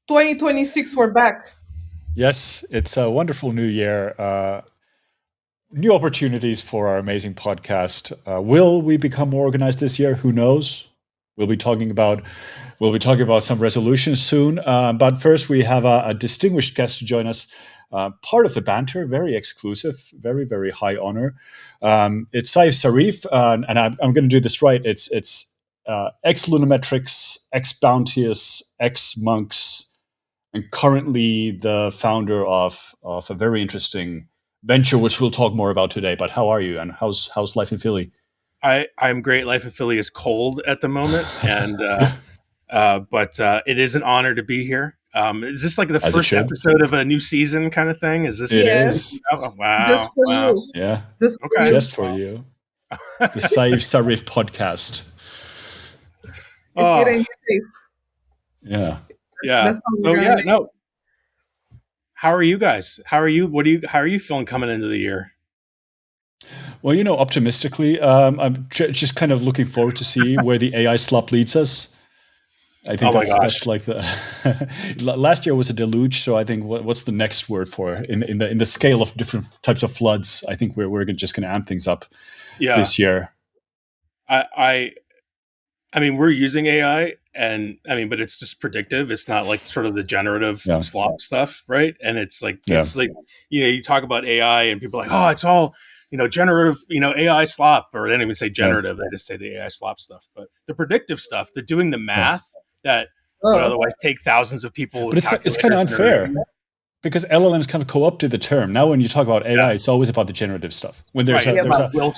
2026, we're back. Yes, it's a wonderful new year. New opportunities for our amazing podcast. Will we become more organized this year? Who knows? We'll be talking about some resolutions soon. But first, we have a distinguished guest to join us. Part of the banter, very exclusive, very very high honor. It's Sayf Sharif, and I'm going to do this right. It's ex Lunametrics, ex Bounteous, ex Monks, and currently the founder of a very interesting venture, which we'll talk more about today. But how are you, and how's life in Philly? I'm great. Life in Philly is cold at the moment, and but it is an honor to be here. Is this like the first episode of a new season kind of thing? Is this? It is. Oh, wow! Just for you. Yeah. Just for Okay. you. Just for you. The Sayf Sharif podcast. If it ain't safe. Yeah. Yeah. So yeah. No. How are you guys? How are you? How are you feeling coming into the year? Well, optimistically, I'm just kind of looking forward to see where the AI slop leads us. I think that's like the last year was a deluge. So I think what's the next word for it? in the scale of different types of floods? I think we're just going to amp things up this year. I mean, we're using AI, and I mean, but it's just predictive. It's not like sort of the generative slop stuff, right? And it's like you talk about AI, and people are like, oh, it's all generative, AI slop, or they don't even say generative; they just say the AI slop stuff. But the predictive stuff, the doing the math that would otherwise take thousands of people. But it's kind of unfair because LLMs kind of co-opted the term. Now, when you talk about AI, it's always about the generative stuff. When there's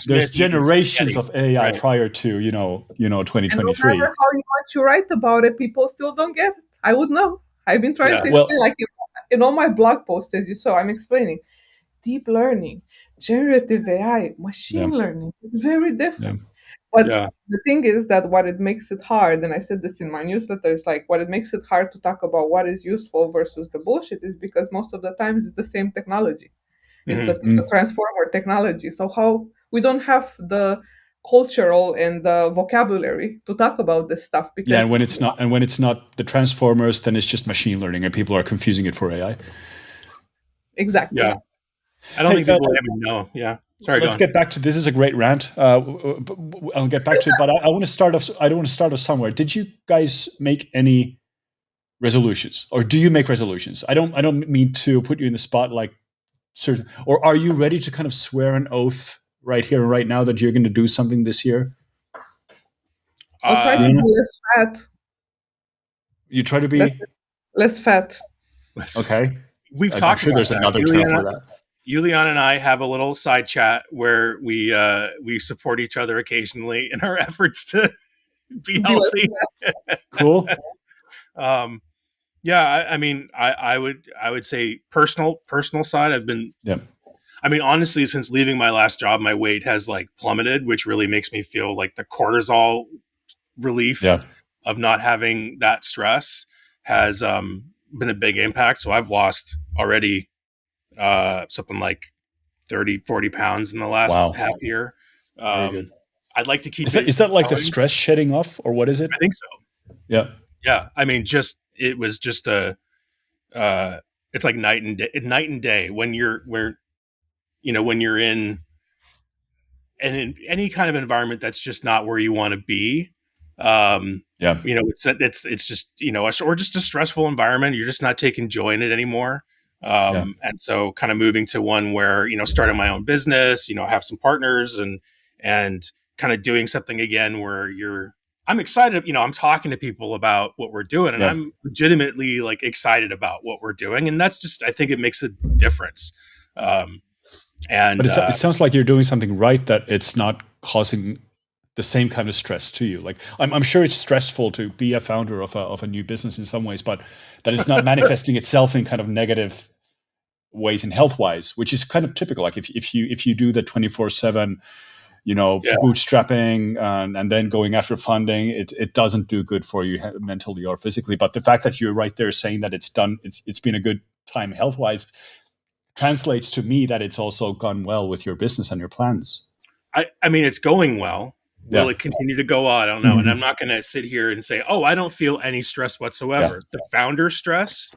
there's generations of AI prior to 2023. And no matter how much you write about it, people still don't get it. I would know. I've been trying to explain, like in all my blog posts, as you saw, I'm explaining deep learning, generative AI, machine learning. It's very different. But the thing is that what it makes it hard, and I said this in my newsletter, is like what it makes it hard to talk about what is useful versus the bullshit is because most of the times it's the same technology. It's the transformer technology. So how we don't have the cultural and the vocabulary to talk about this stuff. Because and when it's not the transformers, then it's just machine learning, and people are confusing it for AI. Exactly. Yeah. I don't think people even know. Yeah. Sorry. Let's get back to this. Is a great rant. I'll get back to it, but I want to start off. I don't want to start off somewhere. Did you guys make any resolutions, or do you make resolutions? I don't mean to put you in the spot, like certain, or are you ready to kind of swear an oath right here and right now that you're going to do something this year? I'll try to be less fat. You try to be less fat. Okay. We've talked. I'm sure there's another term for that. Juliana and I have a little side chat where we support each other occasionally in our efforts to be healthy. Cool. I mean, I would say personal side. I've been. Yeah. I mean, honestly, since leaving my last job, my weight has like plummeted, which really makes me feel like the cortisol relief of not having that stress has been a big impact. So I've lost already something like 30, 40 pounds in the last half year. Very good. I'd like to keep Is that like the stress shedding off, or what is it? I think so. Yeah. Yeah. I mean, it was just it's like night and day when you're when you're in any kind of environment that's just not where you want to be. It's just, or just a stressful environment. You're just not taking joy in it anymore. And so kind of moving to one where, starting my own business, have some partners and kind of doing something again where I'm excited, I'm talking to people about what we're doing and I'm legitimately like excited about what we're doing. And that's just, I think it makes a difference. But it sounds like you're doing something right, that it's not causing the same kind of stress to you. Like I'm sure it's stressful to be a founder of a new business in some ways, but that it's not manifesting itself in kind of negative ways and health wise, which is kind of typical. Like if you do the 24/7, bootstrapping and then going after funding, it doesn't do good for you mentally or physically. But the fact that you're right there saying that it's been a good time health wise translates to me that it's also gone well with your business and your plans. I mean, it's going well. Will it continue to go on? I don't know. And I'm not going to sit here and say, oh, I don't feel any stress whatsoever. The founder stress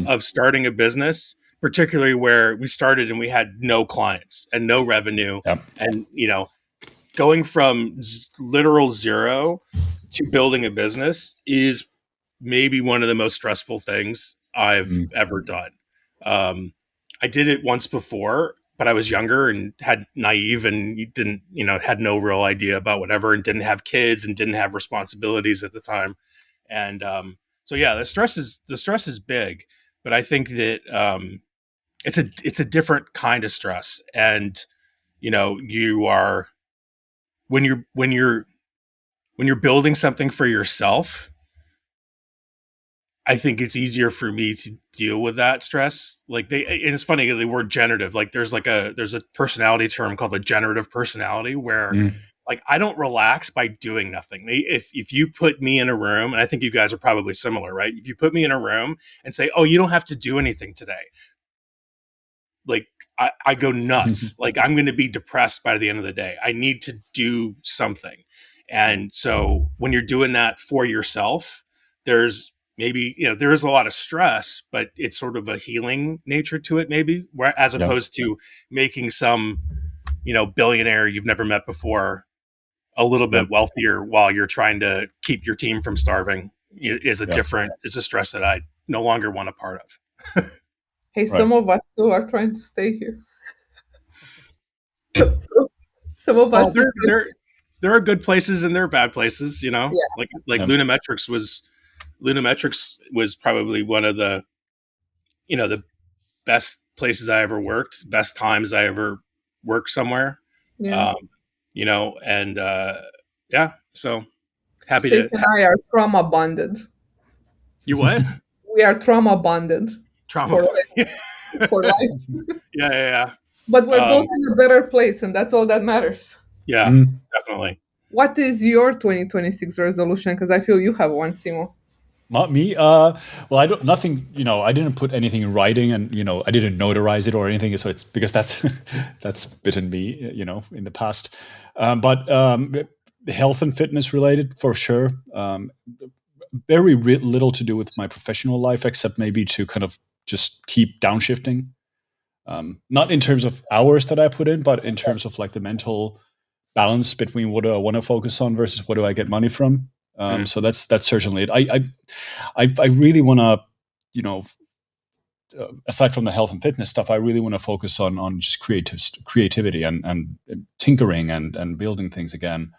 of starting a business, particularly where we started and we had no clients and no revenue, and going from literal zero to building a business is maybe one of the most stressful things I've ever done. I did it once before, but I was younger and had naive and had no real idea about whatever, and didn't have kids and didn't have responsibilities at the time. And so yeah, the stress is big, but I think that it's a different kind of stress. And you are when you're building something for yourself, I think it's easier for me to deal with that stress. And it's funny, the word generative, like there's a personality term called a generative personality where like I don't relax by doing nothing. If you put me in a room, and I think you guys are probably similar, right? If you put me in a room and say, oh, you don't have to do anything today, like I go nuts. Like I'm going to be depressed by the end of the day. I need to do something. And so when you're doing that for yourself, there's maybe, there is a lot of stress, but it's sort of a healing nature to it, maybe, as opposed to making some, billionaire you've never met before a little bit wealthier while you're trying to keep your team from starving is a stress that I no longer want a part of. Hey, some of us too are trying to stay here. Some of us. There are good places and there are bad places, like Lunametrics was probably one of the, the best places I ever worked, best times I ever worked somewhere. Yeah. So happy Sayf and I are trauma bonded. You what? We are trauma bonded. For life. Yeah. But we're both in a better place, and that's all that matters. Yeah, definitely. What is your 2026 resolution? Because I feel you have one, Simo. Not me. Well, I don't. Nothing. I didn't put anything in writing, and I didn't notarize it or anything. So it's because that's bitten me, in the past. But health and fitness related for sure. Very little to do with my professional life, except maybe to kind of just keep downshifting. Not in terms of hours that I put in, but in terms of like the mental balance between what do I want to focus on versus what do I get money from. So that's certainly it. I really want to, aside from the health and fitness stuff, I really want to focus on just creativity and tinkering and building things again.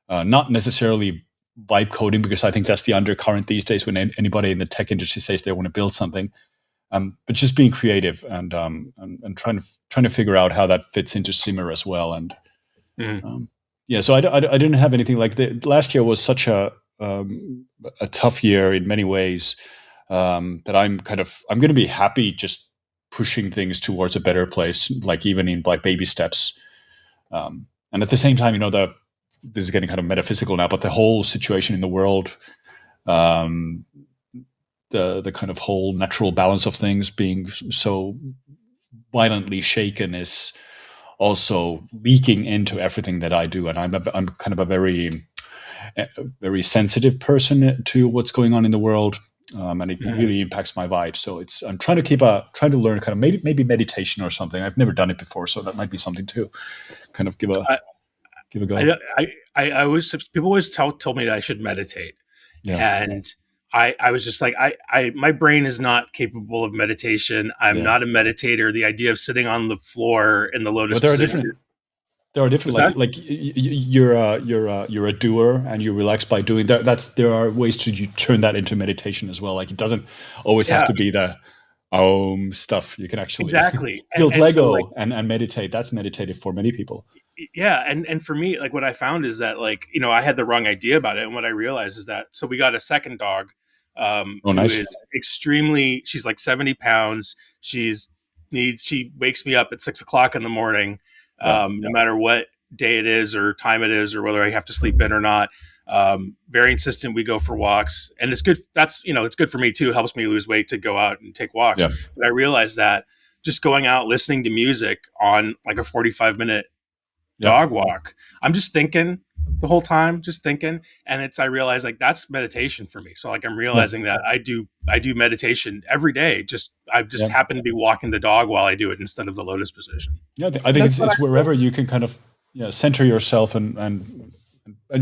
Not necessarily vibe coding, because I think that's the undercurrent these days when anybody in the tech industry says they want to build something. But just being creative and trying to figure out how that fits into Simmer as well. And so I didn't have anything like that. Last year was such a tough year in many ways that I'm going to be happy just pushing things towards a better place, like even in like baby steps. And at the same time, this is getting kind of metaphysical now, but the whole situation in the world, the kind of whole natural balance of things being so violently shaken is also leaking into everything that I do. And I'm kind of a very, very sensitive person to what's going on in the world. And it really impacts my vibe. So I'm trying to learn kind of maybe meditation or something. I've never done it before, so that might be something to kind of give a go. People always told me that I should meditate. And I was just like, my brain is not capable of meditation. I'm not a meditator. The idea of sitting on the floor in the lotus position. There are different, like you're a doer and you relax by doing that. There are ways to turn that into meditation as well. Like it doesn't always have to be the stuff. You can actually build Lego and meditate. That's meditative for many people. Yeah. And for me, like what I found is that like, I had the wrong idea about it. And what I realized is that, so we got a second dog, nice. Who is she's like 70 pounds. She wakes me up at 6 o'clock in the morning, no matter what day it is or time it is, or whether I have to sleep in or not. Very insistent. We go for walks, and it's good. That's, it's good for me too. It helps me lose weight to go out and take walks. Yeah. But I realized that just going out, listening to music on like a 45-minute dog walk, I'm just thinking, the whole time, just thinking. And I realize like that's meditation for me. So like I'm realizing that I do meditation every day. I just happen to be walking the dog while I do it instead of the lotus position. Yeah, I think it's wherever you can kind of center yourself and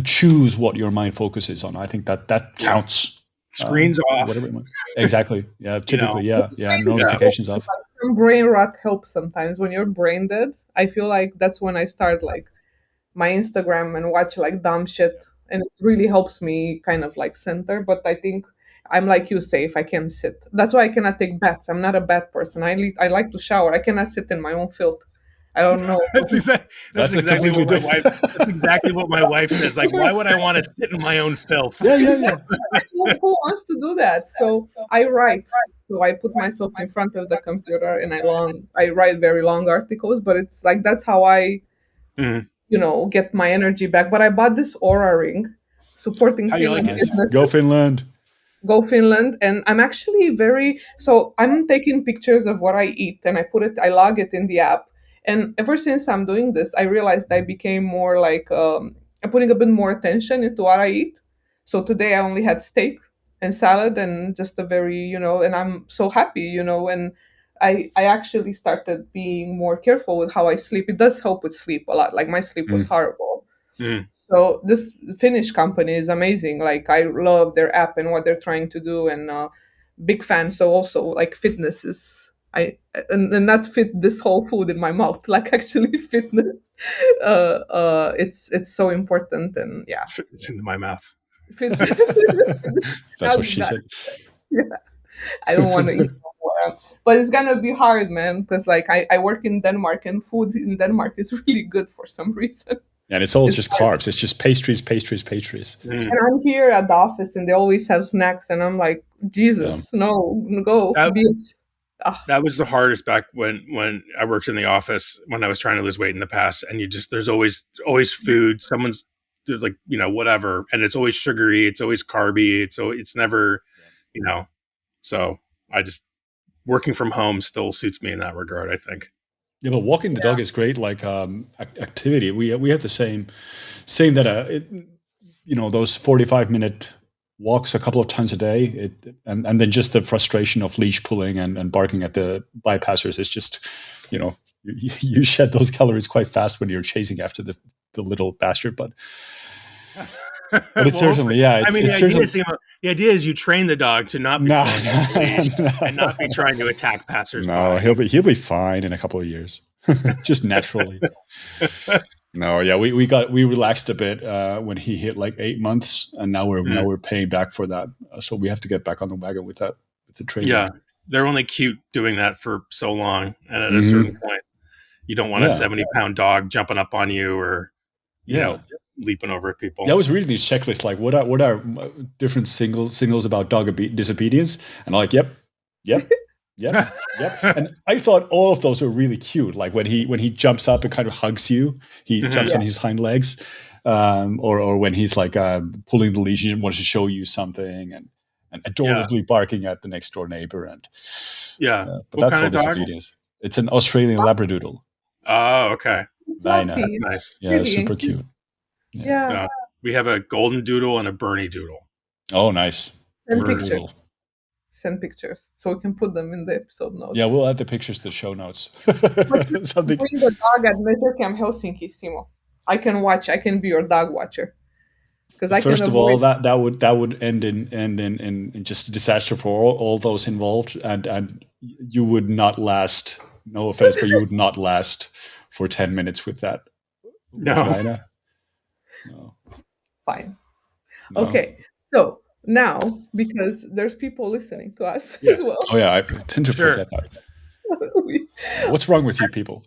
choose what your mind focuses on. I think that counts. Screens off. Whatever it might. Exactly. Yeah. Typically, notifications off. Some brain rot helps sometimes when you're brain dead. I feel like that's when I start like my Instagram and watch like dumb shit, and it really helps me kind of like center. But I think I'm like you, Sayf. I can't sit. That's why I cannot take baths. I'm not a bath person. I like to shower. I cannot sit in my own filth. I don't know. That's exactly what my wife. That's exactly what my wife says. Like, why would I want to sit in my own filth? Yeah. Who wants to do that? So I write. So I put myself in front of the computer and I write very long articles. But it's like that's how I, get my energy back. But I bought this Aura ring, supporting Finland businesses. Go Finland. Go Finland. And I'm actually I'm taking pictures of what I eat and I log it in the app. And ever since I'm doing this, I realized I became more like I'm putting a bit more attention into what I eat. So today I only had steak and salad and just a very, and I'm so happy, and I actually started being more careful with how I sleep. It does help with sleep a lot. Like my sleep was horrible. So this Finnish company is amazing. Like I love their app and what they're trying to do, and big fan. So also like fitness is and not fit this whole food in my mouth. Like actually fitness, it's so important. And yeah, it's into my mouth. That's what she said. Yeah. I don't want to eat more. But it's gonna be hard, man, because like I work in Denmark and food in Denmark is really good for some reason. And it's all just carbs. It's just pastries. And I'm here at the office and they always have snacks and I'm like, Jesus, no, go. That was the hardest back when I worked in the office when I was trying to lose weight in the past. And there's always food. There's like, whatever. And it's always sugary. It's always carby. It's never, so I just, working from home still suits me in that regard, I think. Yeah, but walking the dog is great. Like activity, we have the same that those 45-minute walks a couple of times a day, and then just the frustration of leash pulling and barking at the bypassers is just, you shed those calories quite fast when you're chasing after the little bastard, but. But it's certainly, the idea is you train the dog to not be and not be trying to attack passers. No, he'll be fine in a couple of years, just naturally. No, yeah, we relaxed a bit when he hit like 8 months, and now we're paying back for that. So we have to get back on the wagon with the training. Yeah, they're only cute doing that for so long, and at a certain point, you don't want a 70-pound dog jumping up on you or leaping over people. Yeah, I was reading these checklists, like what are different signals about dog disobedience, and I'm like, yep. And I thought all of those were really cute. Like when he jumps up and kind of hugs you, he jumps on his hind legs, or when he's like pulling the leash and wants to show you something, and adorably barking at the next door neighbor, and but that's all disobedience. It's an Australian Labradoodle. Oh, okay. That's nice. Yeah, super cute. Yeah. We have a golden doodle and a Bernie doodle. Oh, nice. Send pictures so we can put them in the episode notes. Yeah, we'll add the pictures to the show notes. Bring the dog at Measure Camp Helsinki, Simo. I can be your dog watcher. Because first of all, that would end in just a disaster for all those involved, and you would not last. No offense, but you would not last for 10 minutes with that. No. No. Fine. No. Okay. So now, because there's people listening to us as well. Oh yeah, I tend to forget that. What's wrong with you people?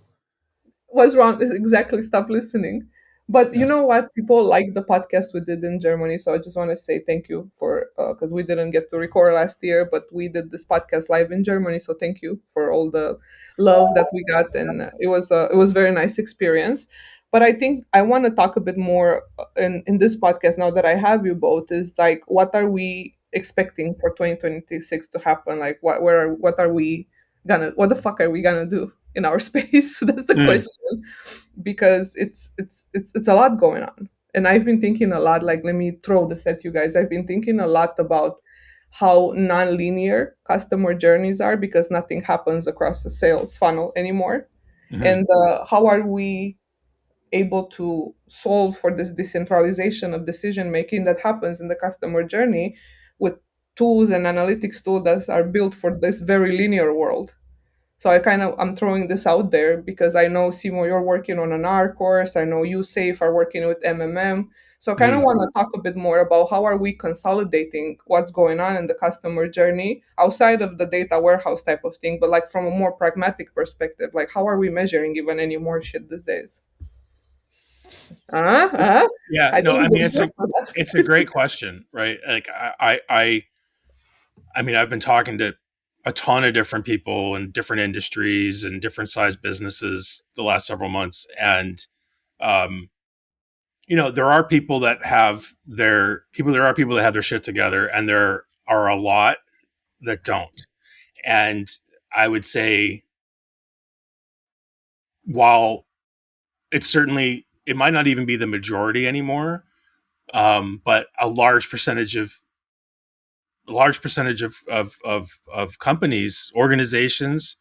What's wrong is exactly stop listening. But you know what? People like the podcast we did in Germany. So I just want to say thank you for, because we didn't get to record last year, but we did this podcast live in Germany. So thank you for all the love that we got. And it was a very nice experience. But I think I want to talk a bit more in this podcast now that I have you both, is like, what are we expecting for 2026 to happen? Like, what the fuck are we gonna do in our space? That's the question, because it's a lot going on. and I've been thinking a lot, like, let me throw this at you guys. I've been thinking a lot about how non-linear customer journeys are, because nothing happens across the sales funnel anymore. Mm-hmm. And how are we able to solve for this decentralization of decision making that happens in the customer journey with tools and analytics tools that are built for this very linear world? So I'm throwing this out there because I know, Simo, you're working on an R course. I know you, Sayf, are working with MMM. So I kind of Mm-hmm. want to talk a bit more about how are we consolidating what's going on in the customer journey outside of the data warehouse type of thing, but like from a more pragmatic perspective, like how are we measuring even any more shit these days? Yeah, I no, I didn't mean get here for it's a that. great question, right? Like I mean, I've been talking to a ton of different people in different industries and different sized businesses the last several months, and um, there are people that have their people. There are people that have their shit together, and there are a lot that don't. And I would say, while it might not even be the majority anymore, but a large percentage of companies, organizations,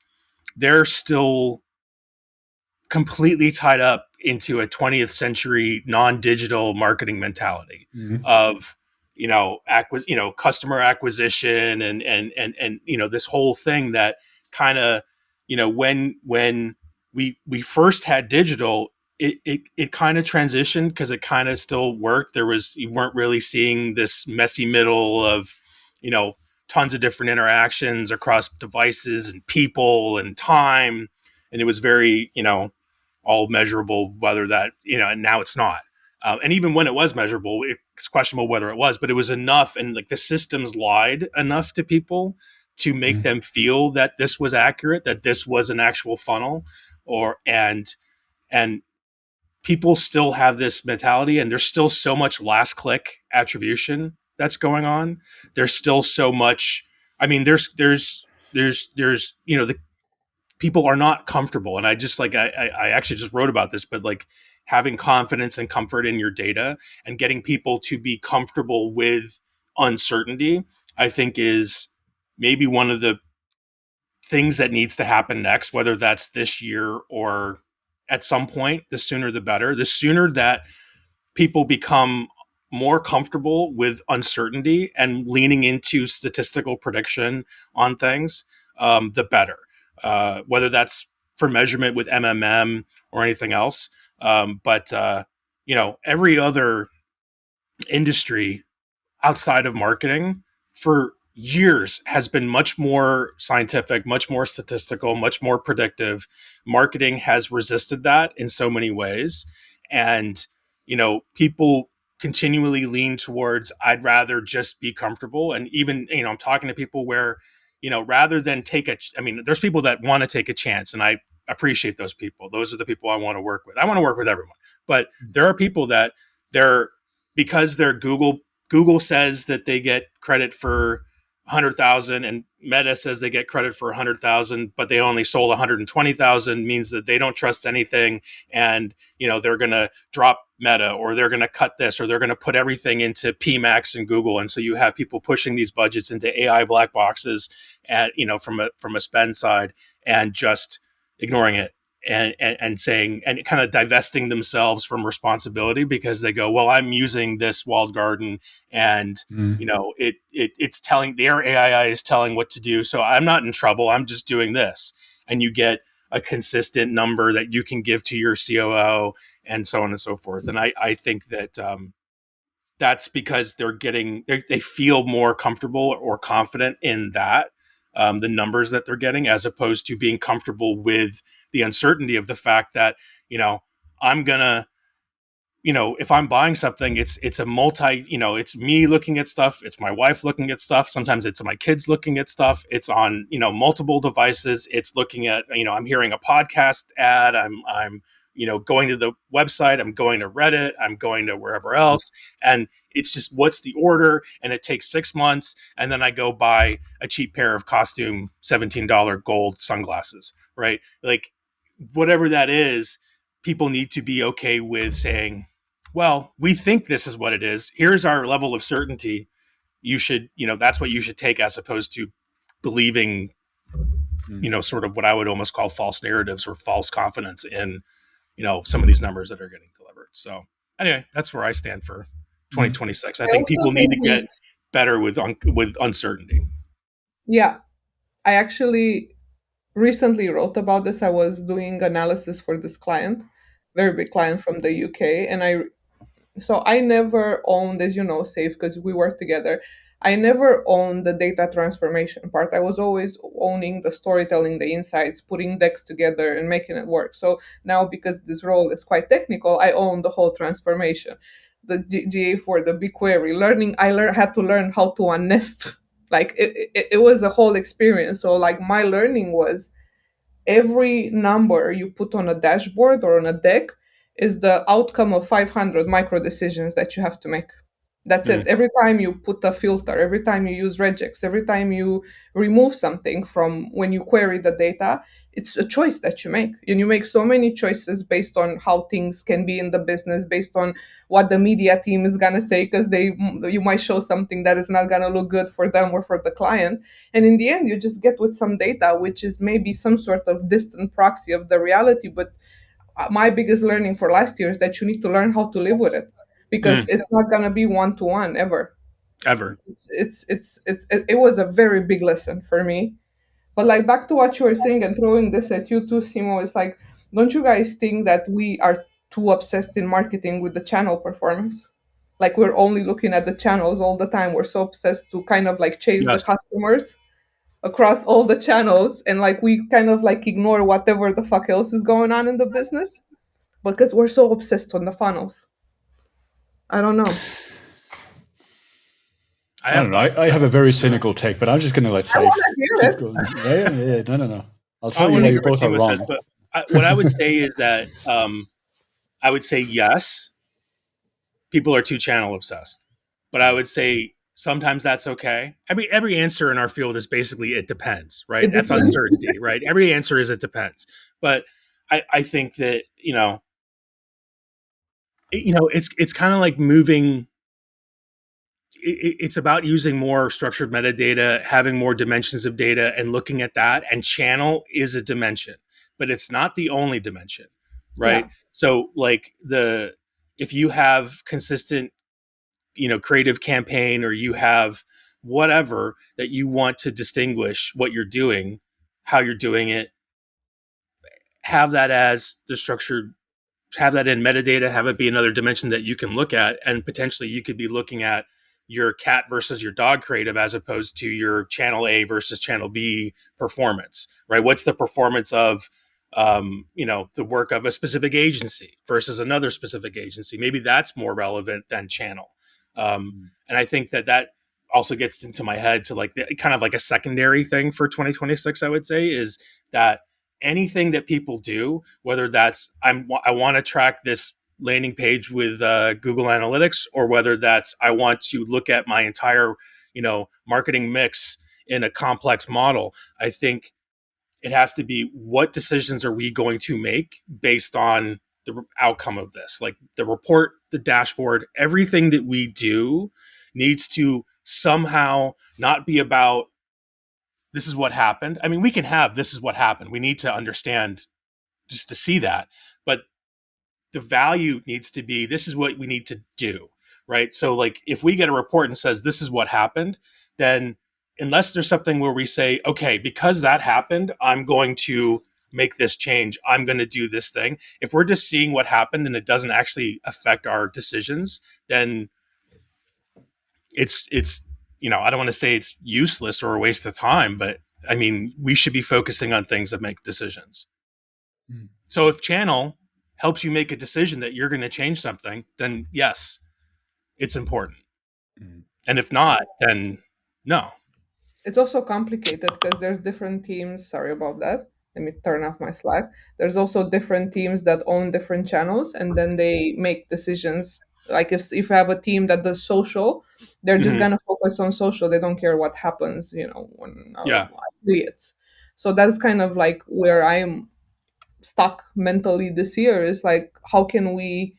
they're still completely tied up into a 20th century non-digital marketing mentality of customer acquisition and this whole thing that kind of when we first had digital, it kind of transitioned because it kind of still worked. You weren't really seeing this messy middle of you know tons of different interactions across devices and people and time, and it was very all measurable, whether that and now it's not. And even when it was measurable, it's questionable whether it was, but it was enough, and like the systems lied enough to people to make them feel that this was accurate, that this was an actual funnel, or and people still have this mentality, and there's still so much last click attribution that's going on. There's still so much. I mean, there's the people are not comfortable, and I just like I actually just wrote about this, but like having confidence and comfort in your data and getting people to be comfortable with uncertainty, I think is maybe one of the things that needs to happen next, whether that's this year or at some point. The sooner the better. The sooner that people become more comfortable with uncertainty and leaning into statistical prediction on things, the better. Whether that's for measurement with MMM or anything else. But every other industry outside of marketing for years has been much more scientific, much more statistical, much more predictive. Marketing has resisted that in so many ways. And, people continually lean towards, I'd rather just be comfortable. And even, I'm talking to people where, rather than there's people that want to take a chance, and I appreciate those people. Those are the people I want to work with. I want to work with everyone. But there are people that because they're Google says that they get credit for 100,000 and Meta says they get credit for 100,000, but they only sold 120,000, means that they don't trust anything. And, they're going to drop Meta, or they're going to cut this, or they're going to put everything into PMax and Google. And so you have people pushing these budgets into AI black boxes from a spend side, and just ignoring it and saying, and kind of divesting themselves from responsibility because they go, well, I'm using this walled garden, and it's telling, their AI is telling what to do, so I'm not in trouble, I'm just doing this. And you get a consistent number that you can give to your COO, and so on and so forth. And I think that that's because they feel more comfortable or confident in that, the numbers that they're getting, as opposed to being comfortable with the uncertainty of the fact that I'm gonna if I'm buying something, it's a it's me looking at stuff, it's my wife looking at stuff, sometimes it's my kids looking at stuff, it's on multiple devices, it's looking at I'm hearing a podcast ad, I'm going to the website, I'm going to Reddit, I'm going to wherever else, and it's just, what's the order? And it takes 6 months, and then I go buy a cheap pair of costume $17 gold sunglasses, right? Like, whatever that is, people need to be okay with saying, well, we think this is what it is. Here's our level of certainty. You should, that's what you should take, as opposed to believing, sort of what I would almost call false narratives or false confidence in, some of these numbers that are getting delivered. So anyway, that's where I stand for 2026. I I think also people need think to get better with uncertainty. yeah, I actually recently wrote about this. I was doing analysis for this client, very big client from the UK, and I never owned, as you know, Safe, because we work together. I never owned the data transformation part. I was always owning the storytelling, the insights, putting decks together and making it work. So now, because this role is quite technical, I own the whole transformation. The GA4, the BigQuery, had to learn how to unnest. Like it was a whole experience. So like my learning was every number you put on a dashboard or on a deck is the outcome of 500 micro decisions that you have to make. That's it. Every time you put a filter, every time you use regex, every time you remove something from when you query the data, it's a choice that you make. And you make so many choices based on how things can be in the business, based on what the media team is gonna say, because you might show something that is not gonna look good for them or for the client. And in the end, you just get with some data, which is maybe some sort of distant proxy of the reality. But my biggest learning for last year is that you need to learn how to live with it, because it's not gonna be one to one ever. Ever. It was a very big lesson for me. But like back to what you were saying and throwing this at you too, Simo, is like, don't you guys think that we are too obsessed in marketing with the channel performance? Like we're only looking at the channels all the time. We're so obsessed to kind of like chase the Yes. customers across all the channels, and like we kind of like ignore whatever the fuck else is going on in the business because we're so obsessed on the funnels. I don't know. I don't know. I have a very cynical take, but I'm just going to let I want Sayf to hear keep it. going. Yeah. No. I'll I tell you want why to you hear what both are Timo says, wrong. but what I would say is that I would say yes, people are too channel obsessed, but I would say sometimes that's okay. I mean, every answer in our field is basically it depends, right? It That's depends. uncertainty, right? Every answer is it depends, but I think that it's kind of like moving. It's about using more structured metadata, having more dimensions of data, and looking at that. And channel is a dimension, but it's not the only dimension, right? Yeah. So, like if you have consistent, creative campaign, or you have whatever that you want to distinguish what you're doing, how you're doing it, have that as the structured, have that in metadata, have it be another dimension that you can look at, and potentially you could be looking at your cat versus your dog creative as opposed to your channel A versus channel B performance, right? What's the performance of the work of a specific agency versus another specific agency? Maybe that's more relevant than channel. And I think that also gets into my head to like kind of like a secondary thing for 2026. I would say is that anything that people do, whether that's I want to track this landing page with Google Analytics, or whether that's I want to look at my entire marketing mix in a complex model, I think it has to be, what decisions are we going to make based on the outcome of this? Like the report, the dashboard, everything that we do needs to somehow not be about this is what happened. I mean, we can have this is what happened. We need to understand just to see that. But the value needs to be this is what we need to do, right? So like if we get a report and says this is what happened, then unless there's something where we say, okay, because that happened, I'm going to make this change, I'm going to do this thing. If we're just seeing what happened and it doesn't actually affect our decisions, then it's I don't want to say it's useless or a waste of time, but I mean, we should be focusing on things that make decisions. So if channel helps you make a decision that you're going to change something, then yes, it's important. And if not, then no. It's also complicated because there's different teams. Sorry about that. Let me turn off my Slack. There's also different teams that own different channels, and then they make decisions. Like if you have a team that does social, they're just Mm-hmm. gonna focus on social. They don't care what happens, when Yeah. affiliates. So that's kind of like where I'm stuck mentally this year. Is like, how can we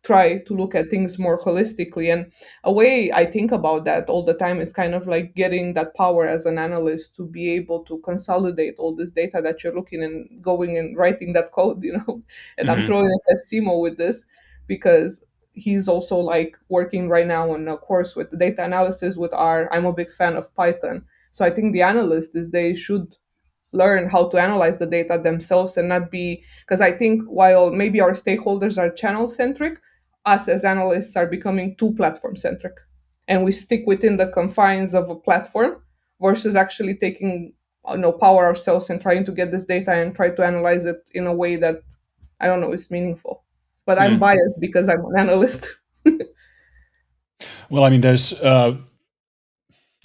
try to look at things more holistically. And a way I think about that all the time is kind of like getting that power as an analyst to be able to consolidate all this data that you're looking and going and writing that code, And I'm throwing it at Simo with this because he's also like working right now on a course with data analysis with R. I'm a big fan of Python. So I think the analysts these days should learn how to analyze the data themselves and not be, because I think while maybe our stakeholders are channel centric, us as analysts are becoming too platform centric, and we stick within the confines of a platform versus actually taking power ourselves and trying to get this data and try to analyze it in a way that I don't know is meaningful. But I'm biased because I'm an analyst. Well, I mean, there's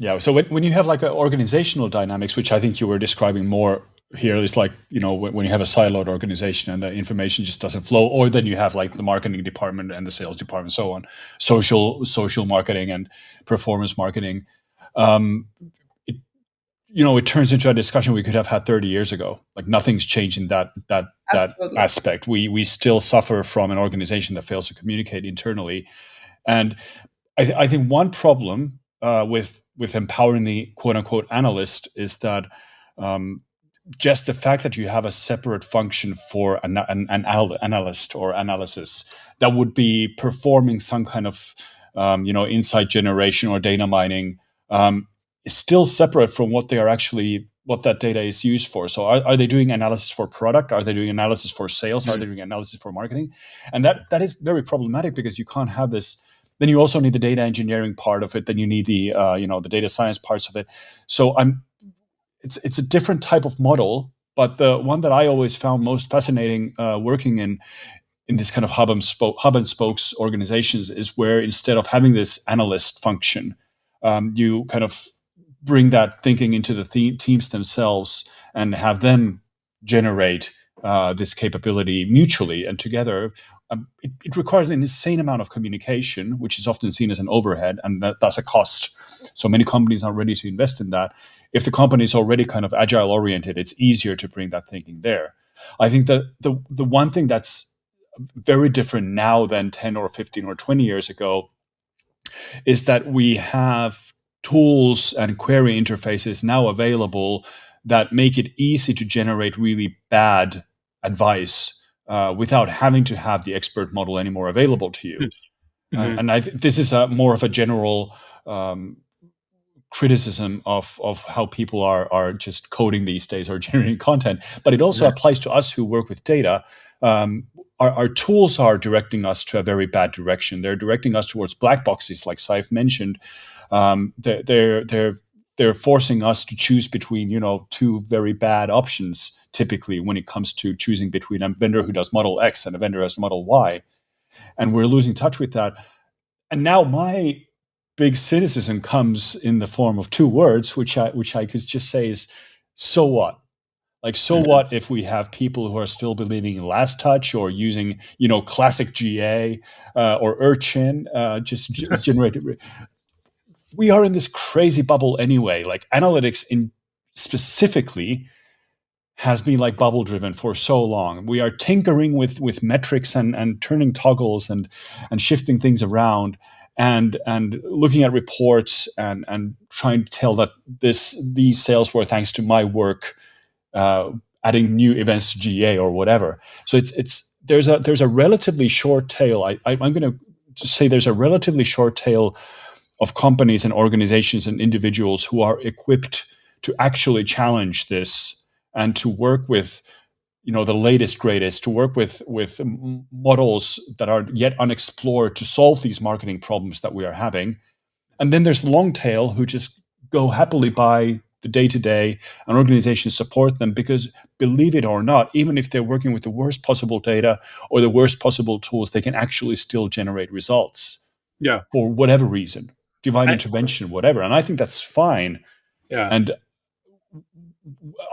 yeah. So when you have like organizational dynamics, which I think you were describing more here, is like, when you have a siloed organization and the information just doesn't flow, or then you have like the marketing department and the sales department, so on, social marketing and performance marketing. It turns into a discussion we could have had 30 years ago. Like nothing's changed in that aspect. We still suffer from an organization that fails to communicate internally, and I think one problem with empowering the quote unquote analyst is that just the fact that you have a separate function for an analyst or analysis that would be performing some kind of insight generation or data mining is still separate from what that data is used for. So are they doing analysis for product? Are they doing analysis for sales? Are they doing analysis for marketing? And that is very problematic because you can't have this. Then you also need the data engineering part of it. Then you need the the data science parts of it. So it's a different type of model, but the one that I always found most fascinating working in this kind of hub and spokes organizations is where instead of having this analyst function, you kind of bring that thinking into the teams themselves and have them generate this capability mutually and together. It requires an insane amount of communication, which is often seen as an overhead, and that's a cost. So many companies aren't ready to invest in that. If the company is already kind of agile oriented, it's easier to bring that thinking there. I think that the one thing that's very different now than 10 or 15 or 20 years ago is that we have tools and query interfaces now available that make it easy to generate really bad advice without having to have the expert model anymore available to you. And this is more of a general criticism of how people are just coding these days or generating content, but it also applies to us who work with data. Our tools are directing us to a very bad direction. They're directing us towards black boxes, like Sayf mentioned. They're forcing us to choose between two very bad options. Typically, when it comes to choosing between a vendor who does Model X and a vendor who does Model Y, and we're losing touch with that. And now my big cynicism comes in the form of two words, which I could just say is, so what? Like, so what if we have people who are still believing in last touch or using, classic GA or Urchin, just generated. We are in this crazy bubble anyway. Like analytics in specifically has been like bubble driven for so long. We are tinkering with metrics and turning toggles and shifting things around and looking at reports and trying to tell that these sales were thanks to my work, adding new events to GA or whatever. So there's a relatively short tail. I'm going to just say there's a relatively short tail of companies and organizations and individuals who are equipped to actually challenge this and to work with the latest greatest, to work with models that are yet unexplored to solve these marketing problems that we are having. And then there's the long tail who just go happily by the day-to-day, and organizations support them because, believe it or not, even if they're working with the worst possible data or the worst possible tools, they can actually still generate results for whatever reason, divine intervention, whatever. And I think that's fine. And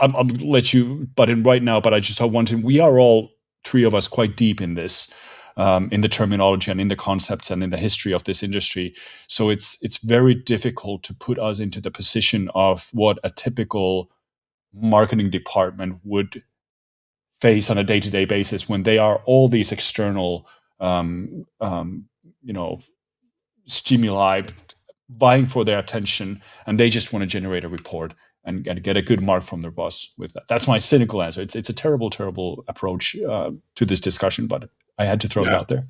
I'll let you butt in right now, but I just want to, we are all three of us quite deep in this, in the terminology and in the concepts and in the history of this industry. So it's very difficult to put us into the position of what a typical marketing department would face on a day-to-day basis when they are all these external um, um, you know, stimuli vying for their attention, and they just want to generate a report and get a good mark from their boss with that. That's my cynical answer. It's a terrible approach to this discussion, but I had to throw it out there.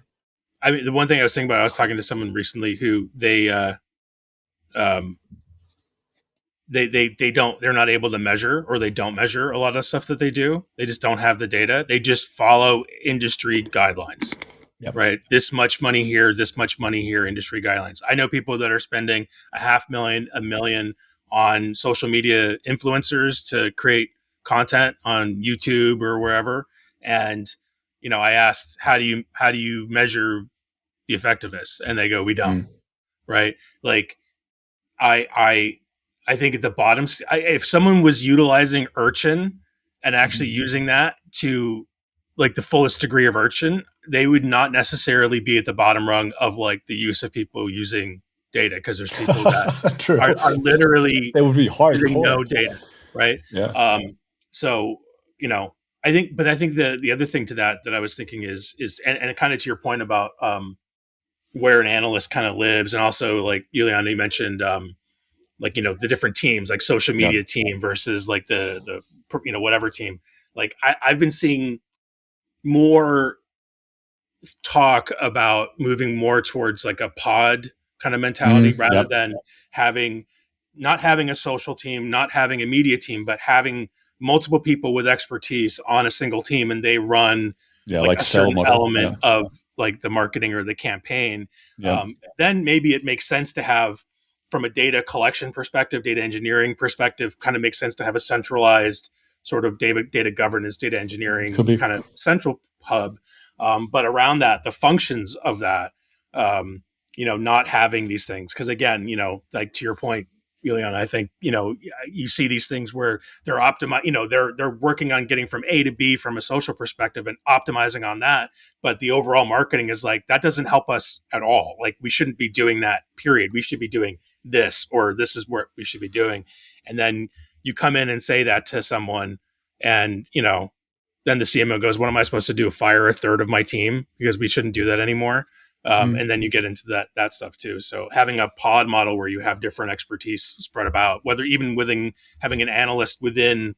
I mean, the one thing I was thinking about, I was talking to someone recently who they're not able to measure, or they don't measure a lot of stuff that they do. They just don't have the data. They just follow industry guidelines. Yep. Right. This much money here, industry guidelines. I know people that are spending $500,000, $1 million on social media influencers to create content on YouTube or wherever. And, I asked, how do you measure the effectiveness? And they go, we don't. Right. Like I think at the bottom, if someone was utilizing Urchin and actually using that to like the fullest degree of Urchin, they would not necessarily be at the bottom rung of like the use of people using data, because there's people that are literally they would be using no data, right? Yeah. So I think the other thing to that I was thinking is and kind of to your point about where an analyst kind of lives, and also like Juliana, you mentioned like the different teams, like social media team versus like the whatever team. Like I've been seeing more talk about moving more towards like a pod kind of mentality, rather than not having a social team, not having a media team, but having multiple people with expertise on a single team, and they run like a certain element of like the marketing or the campaign. Then maybe it makes sense to have, from a data collection perspective, data engineering perspective, kind of makes sense to have a centralized sort of data governance, data engineering kind of central hub. But around that, the functions of that, not having these things. Because again, like to your point, Juliana, I think, you see these things where they're they're working on getting from A to B from a social perspective and optimizing on that. But the overall marketing is like, that doesn't help us at all. Like, we shouldn't be doing that, period. We should be doing this, or this is what we should be doing. And then you come in and say that to someone, and, then the CMO goes, what am I supposed to do? Fire a third of my team because we shouldn't do that anymore. And then you get into that stuff too. So having a pod model where you have different expertise spread about, whether even within having an analyst within,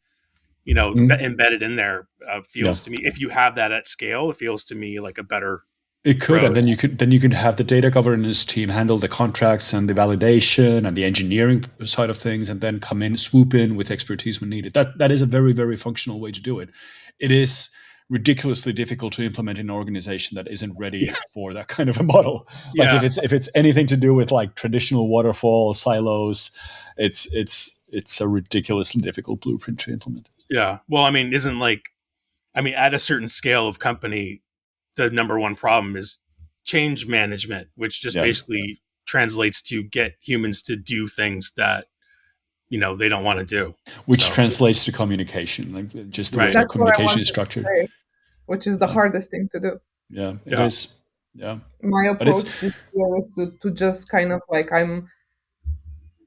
embedded in there, feels to me, if you have that at scale, it feels to me like a better. It could, road. And then you could have the data governance team handle the contracts and the validation and the engineering side of things, and then come in, swoop in with expertise when needed. That is a very, very functional way to do it. It is ridiculously difficult to implement in an organization that isn't ready for that kind of a model. Like if it's anything to do with like traditional waterfall silos, it's a ridiculously difficult blueprint to implement. Yeah. Well, I mean, at a certain scale of company, the number one problem is change management, which just basically translates to get humans to do things that, they don't want to do. Which translates to communication, like just the way the communication is structured. Say, which is the hardest thing to do. Yeah, it is. Yeah. My approach this year was to just kind of like,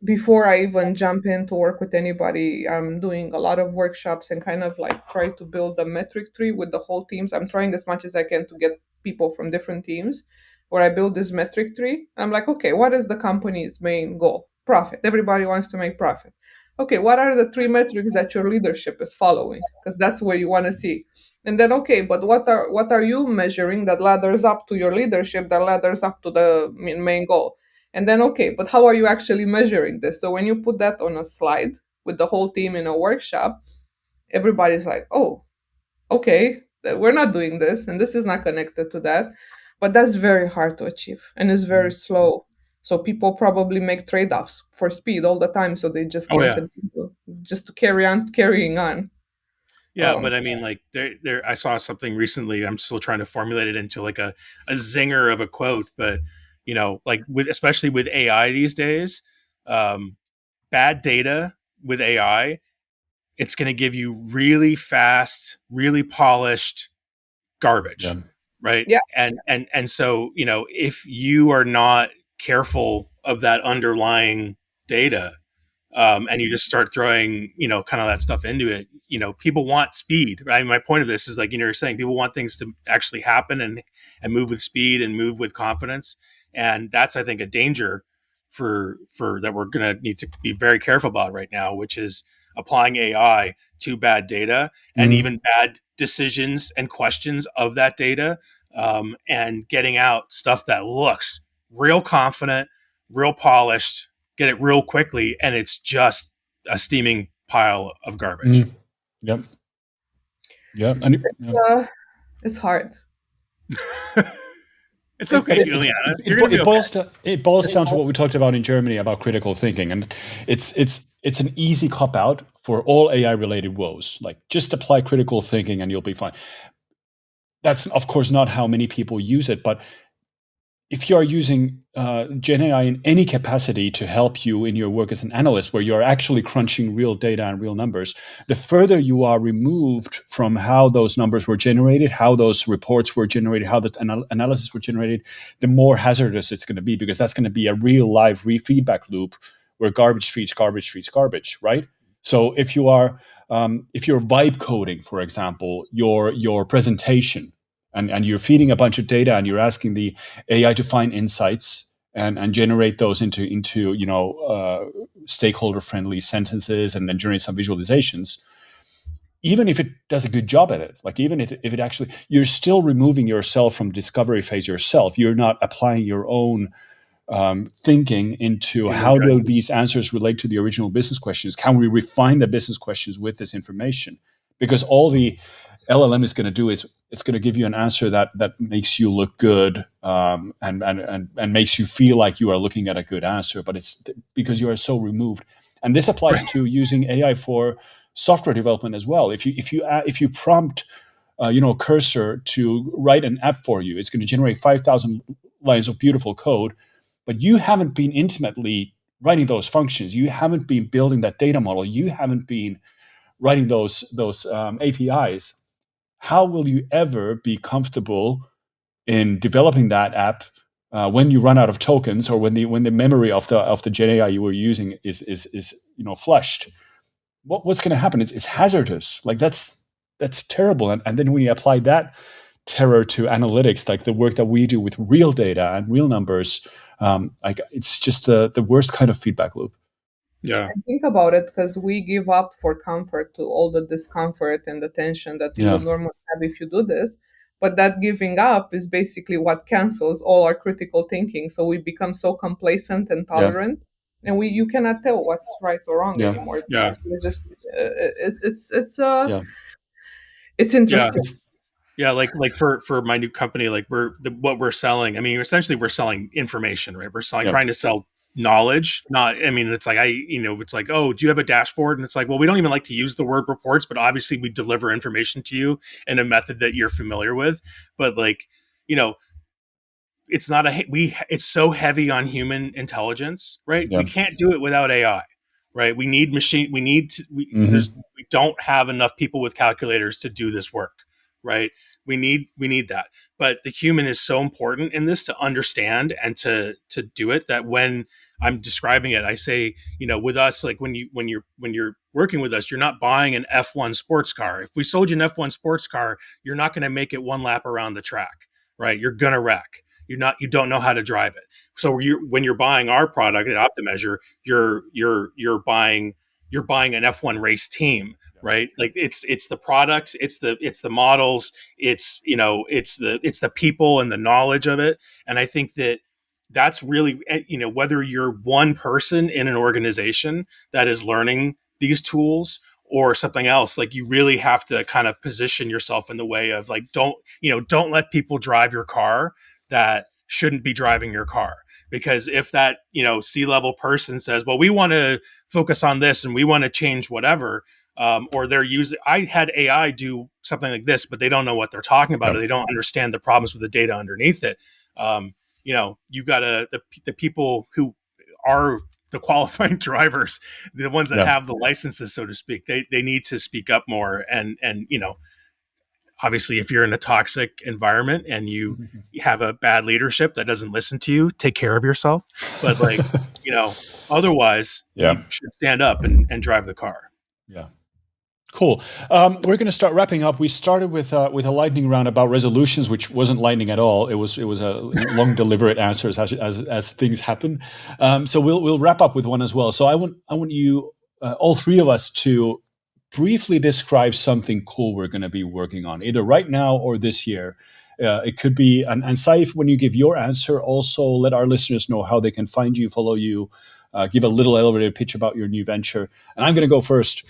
before I even jump in to work with anybody, I'm doing a lot of workshops and kind of like try to build a metric tree with the whole teams. I'm trying as much as I can to get people from different teams where I build this metric tree. I'm like, okay, what is the company's main goal? Profit. Everybody wants to make profit. Okay, what are the 3 metrics that your leadership is following? Because that's where you want to see. And then, okay, but what are you measuring that ladders up to your leadership, that ladders up to the main goal? And then, okay, but how are you actually measuring this? So when you put that on a slide with the whole team in a workshop, everybody's like, oh, okay, we're not doing this, and this is not connected to that. But that's very hard to achieve, and it's very slow. So people probably make trade-offs for speed all the time, so they just can't continue just to carrying on. Yeah, but I mean, like there, I saw something recently. I'm still trying to formulate it into like a zinger of a quote, but like especially with AI these days, bad data with AI, it's going to give you really fast, really polished garbage, right? Yeah, and so if you are not careful of that underlying data, and you just start throwing kind of that stuff into it, people want speed, right? My point of this is like, you're saying people want things to actually happen and move with speed and move with confidence. And that's, I think, a danger for that we're going to need to be very careful about right now, which is applying AI to bad data and even bad decisions and questions of that data, and getting out stuff that looks real confident, real polished, get it real quickly, and it's just a steaming pile of garbage. Yep. It's hard. It's okay, Juliana. It boils down to what we talked about in Germany about critical thinking, and it's an easy cop out for all AI related woes. Like, just apply critical thinking and you'll be fine. That's of course not how many people use it, but if you are using Gen AI in any capacity to help you in your work as an analyst, where you're actually crunching real data and real numbers, the further you are removed from how those numbers were generated, how those reports were generated, how the analysis were generated, the more hazardous it's going to be, because that's going to be a real live feedback loop where garbage feeds garbage, right? So if you're vibe coding, for example, your presentation, and you're feeding a bunch of data and you're asking the AI to find insights and generate those into stakeholder friendly sentences, and then generate some visualizations. Even if it does a good job at it, like even if it actually, you're still removing yourself from discovery phase yourself. You're not applying your own thinking into how do these answers relate to the original business questions. Can we refine the business questions with this information? Because all the LLM is going to do is it's going to give you an answer that makes you look good, and makes you feel like you are looking at a good answer, but it's because you are so removed. And this applies to using AI for software development as well. If you prompt Cursor to write an app for you, it's going to generate 5,000 lines of beautiful code, but you haven't been intimately writing those functions. You haven't been building that data model. You haven't been writing those APIs. How will you ever be comfortable in developing that app when you run out of tokens, or when the memory of the Gen AI you were using is flushed? What's going to happen? It's hazardous. Like, that's terrible. And then when you apply that terror to analytics, like the work that we do with real data and real numbers, it's just the worst kind of feedback loop. Yeah. And think about it, because we give up for comfort to all the discomfort and the tension that you would normally have if you do this. But that giving up is basically what cancels all our critical thinking. So we become so complacent and tolerant, and you cannot tell what's right or wrong anymore. Yeah. We're just it's interesting. Yeah, like for my new company, like what we're selling. I mean, essentially we're selling information, right? We're trying to sell knowledge. Not, I mean, it's like it's like, oh, do you have a dashboard? And it's like, well, we don't even like to use the word reports, but obviously we deliver information to you in a method that you're familiar with. But like, it's not it's so heavy on human intelligence, right? We can't do it without AI, right? We need we don't have enough people with calculators to do this work, right? We need that. But the human is so important in this, to understand and to do it, that when I'm describing it, I say, with us, like when you're working with us, you're not buying an F1 sports car. If we sold you an F1 sports car, you're not going to make it one lap around the track, right? You're going to wreck. You don't know how to drive it. So when you're buying our product at OptiMeasure, you're buying an F1 race team, right? Like it's the product, it's the models, it's the people and the knowledge of it. And I think that's really, whether you're one person in an organization that is learning these tools or something else, like you really have to kind of position yourself in the way of like, don't let people drive your car that shouldn't be driving your car. Because if that, C-level person says, well, we want to focus on this and we want to change whatever, or I had AI do something like this, but they don't know what they're talking about, or they don't understand the problems with the data underneath it. You've got the people who are the qualifying drivers, the ones that have the licenses, so to speak, they need to speak up more. And obviously, if you're in a toxic environment and you have a bad leadership that doesn't listen to you, take care of yourself. But like, otherwise, you should stand up and drive the car. Yeah. Cool. We're going to start wrapping up. We started with a lightning round about resolutions, which wasn't lightning at all. It was a long, deliberate answers as things happen. So we'll wrap up with one as well. So I want you all three of us to briefly describe something cool we're going to be working on, either right now or this year. It could be, and Sayf, when you give your answer, also let our listeners know how they can find you, follow you, give a little elevator pitch about your new venture. And I'm going to go first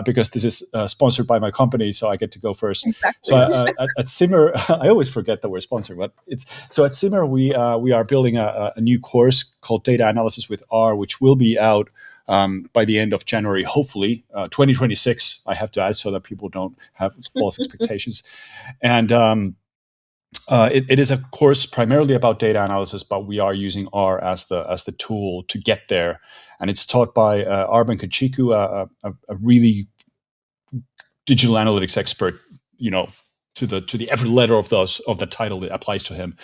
because this is sponsored by my company, so I get to go first. Exactly. So at Simmer, I always forget that we're sponsored, but at Simmer we are building a new course called Data Analysis with R, which will be out by the end of January, hopefully 2026. I have to add so that people don't have false expectations. And it is a course primarily about data analysis, but we are using R as the tool to get there. And it's taught by Arben Kachiku, a really digital analytics expert, to the every letter of the title that applies to him.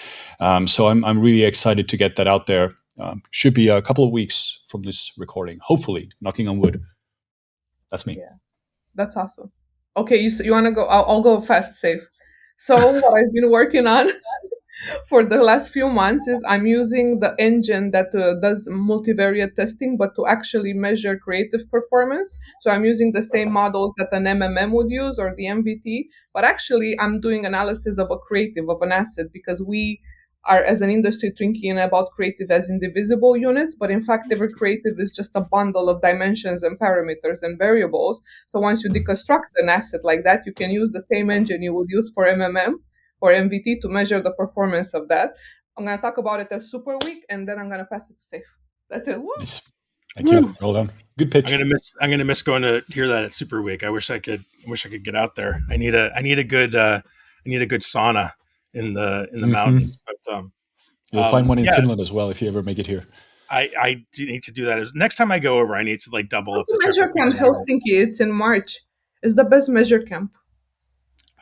So I'm really excited to get that out there. Should be a couple of weeks from this recording, hopefully, knocking on wood. That's me. Yeah, that's awesome. Okay, you want to go? I'll go fast, Sayf. So what I've been working on for the last few months is I'm using the engine that does multivariate testing, but to actually measure creative performance. So I'm using the same models that an MMM would use or the MVT, but actually I'm doing analysis of a creative, of an asset, because we are as an industry thinking about creative as indivisible units, but in fact every creative is just a bundle of dimensions and parameters and variables. So once you deconstruct an asset like that, you can use the same engine you would use for MMM or MVT to measure the performance of that. I'm going to talk about it as Super Week, and then I'm going to pass it to Sayf. That's it. Woo! Nice. Thank you. Well done. Good pitch. I'm gonna miss going to hear that at Super Week. I wish I could get out there. I need a good sauna in the mountains. But you'll find one in Finland as well if you ever make it here. I do need to do that. Next time I go over, I need to like double up the measure camp Helsinki. It's in March. It's the best measure camp.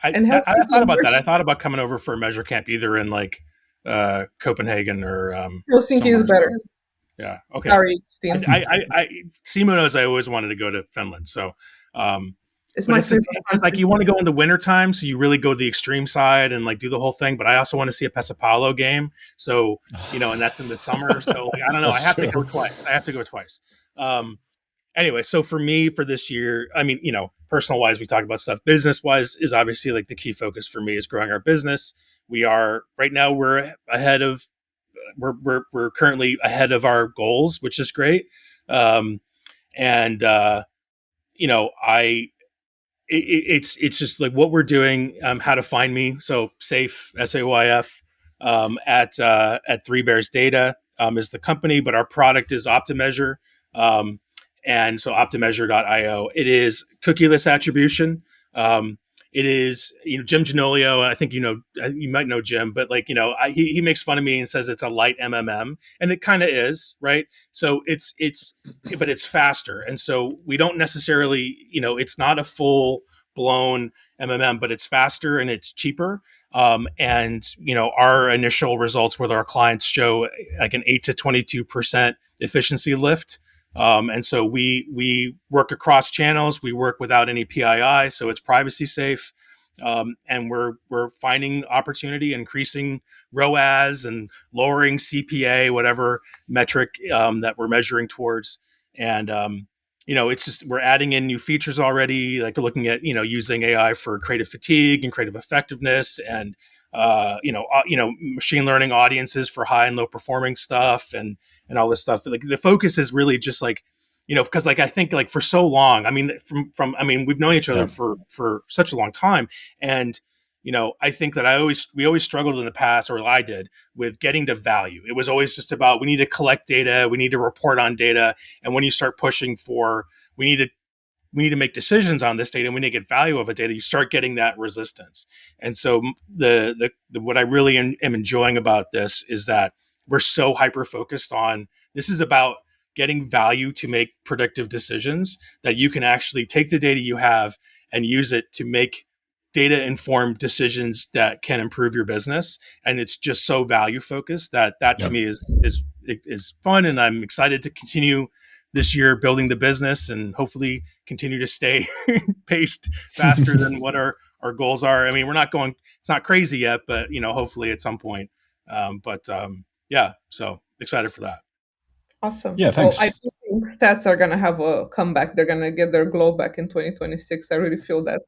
I thought about that. I thought about coming over for a measure camp either in like Copenhagen or Helsinki is better. Yeah. Okay. Sorry, Steve. Simo knows I always wanted to go to Finland. So it's like you want to go in the wintertime, so you really go the extreme side and like do the whole thing. But I also want to see a Pesapalo game. So, and that's in the summer. So like, I don't know. I have to go twice. Anyway, so for me, for this year, I mean, personal wise, we talked about stuff. Business wise is obviously like the key focus for me is growing our business. We are right now we're currently ahead of our goals, which is great. It's just like what we're doing, how to find me. So Sayf, SAYF, at Three Bears Data is the company, but our product is Optimeasure. And so optimeasure.io. It is cookieless attribution. It is, Jim Genolio. I think you might know Jim, but like he makes fun of me and says it's a light MMM, and it kind of is, right? So but it's faster, and so we don't necessarily, it's not a full blown MMM, but it's faster and it's cheaper. And our initial results with our clients show like an 8 to 22% efficiency lift. And so we work across channels. We work without any PII, so it's privacy safe. And we're finding opportunity, increasing ROAS and lowering CPA, whatever metric that we're measuring towards. And it's just we're adding in new features already. Like we're looking at using AI for creative fatigue and creative effectiveness, and machine learning audiences for high and low performing stuff, and all this stuff. Like the focus is really just like, because like I think like for so long, I mean, we've known each other for such a long time, and I think that we always struggled in the past, or I did, with getting to value. It was always just about we need to collect data, we need to report on data, and when you start pushing for we need to make decisions on this data and we need to get value of a data, you start getting that resistance. And so the what I really am enjoying about this is that we're so hyper focused on this is about getting value to make predictive decisions, that you can actually take the data you have and use it to make data informed decisions that can improve your business. And it's just so value focused that to me is fun, and I'm excited to continue this year building the business and hopefully continue to stay paced faster than what our goals are. I mean, we're not going, it's not crazy yet, but hopefully at some point. Yeah, so excited for that. Awesome. Yeah, thanks. Well, I think stats are going to have a comeback. They're going to get their glow back in 2026. I really feel that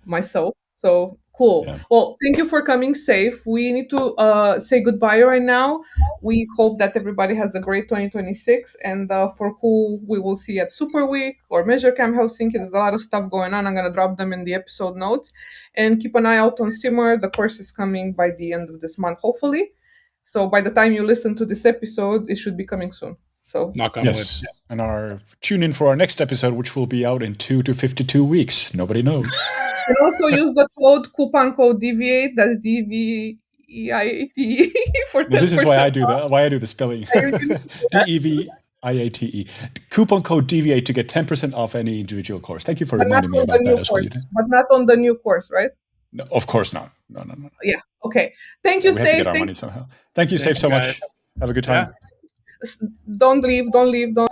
myself. So cool. Yeah. Well, thank you for coming, Sayf. We need to say goodbye right now. We hope that everybody has a great 2026, and for who we will see at Super Week or Measure Camp Helsinki, there's a lot of stuff going on. I'm going to drop them in the episode notes, and keep an eye out on Simmer. The course is coming by the end of this month, hopefully. So by the time you listen to this episode, it should be coming soon. So knock on wood. And tune in for our next episode, which will be out in 2 to 52 weeks. Nobody knows. And also use the coupon code Deviate. That's DVEIATE for 10%. Well, this is why I do that. Why I do the spelling. DEVIATE. Coupon code Deviate to get 10% off any individual course. Thank you for reminding me about that as well. But not on the new course, right? No, of course not. No. Yeah. Okay. Thank you, Sayf. We have to get our money somehow. Thank you, Sayf, so much. Have a good time. Yeah. Don't leave.